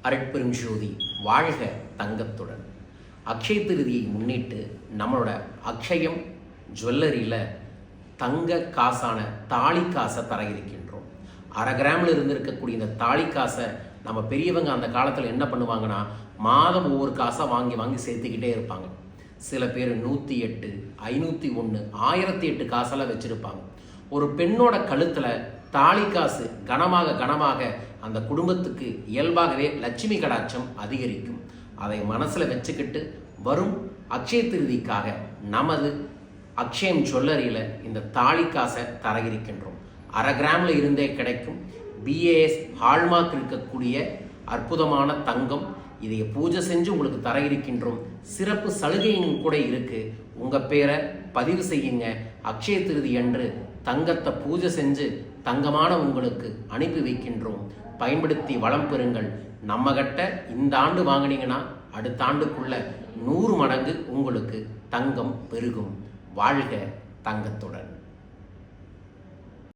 அருட்பெரும் ஜோதி வாழ்க தங்கத்துடன். அக்ஷய திருதியை முன்னிட்டு நம்மளோட அக்ஷயம் ஜுவல்லரியில் தங்க காசான தாலி காசை தர இருக்கின்றோம். 1/2 கிராமில் இருந்திருக்கக்கூடிய இந்த தாலி காசை நம்ம பெரியவங்க அந்த காலத்தில் என்ன பண்ணுவாங்கன்னா, மாதம் ஒவ்வொரு காசாக வாங்கி வாங்கி சேர்த்துக்கிட்டே இருப்பாங்க. சில பேர் 108, 501, 1008 காசெல்லாம் வச்சுருப்பாங்க. ஒரு பெண்ணோட கழுத்தில் தாலி காசு கனமாக அந்த குடும்பத்துக்கு இயல்பாகவே லட்சுமி கடாட்சம் அதிகரிக்கும். அதை மனசில் வச்சுக்கிட்டு வரும் அக்ஷய திருதிக்காக நமது அக்ஷயம் ஜுவல்லரியில் இந்த தாலி காசை தர இருக்கின்றோம். 1/2 கிராமில் இருந்தே கிடைக்கும். BAS ஹால்மார்க் இருக்கக்கூடிய அற்புதமான தங்கம். இதை பூஜை செஞ்சு உங்களுக்கு தர இருக்கின்றோம். சிறப்பு சலுகையும் கூட இருக்கு. உங்கள் பேரை பதிவு செய்யுங்க. அக்ஷய திருதி அன்று தங்கத்தை பூஜை செஞ்சு தங்கமான உங்களுக்கு அனுப்பி வைக்கின்றோம். பயன்படுத்தி வளம் பெறுங்கள். நம்மகிட்ட இந்த ஆண்டு வாங்கினீங்கன்னா அடுத்த ஆண்டுக்குள்ள 100 மடங்கு உங்களுக்கு தங்கம் பெருகும். வாழ்க தங்கத்துடன்.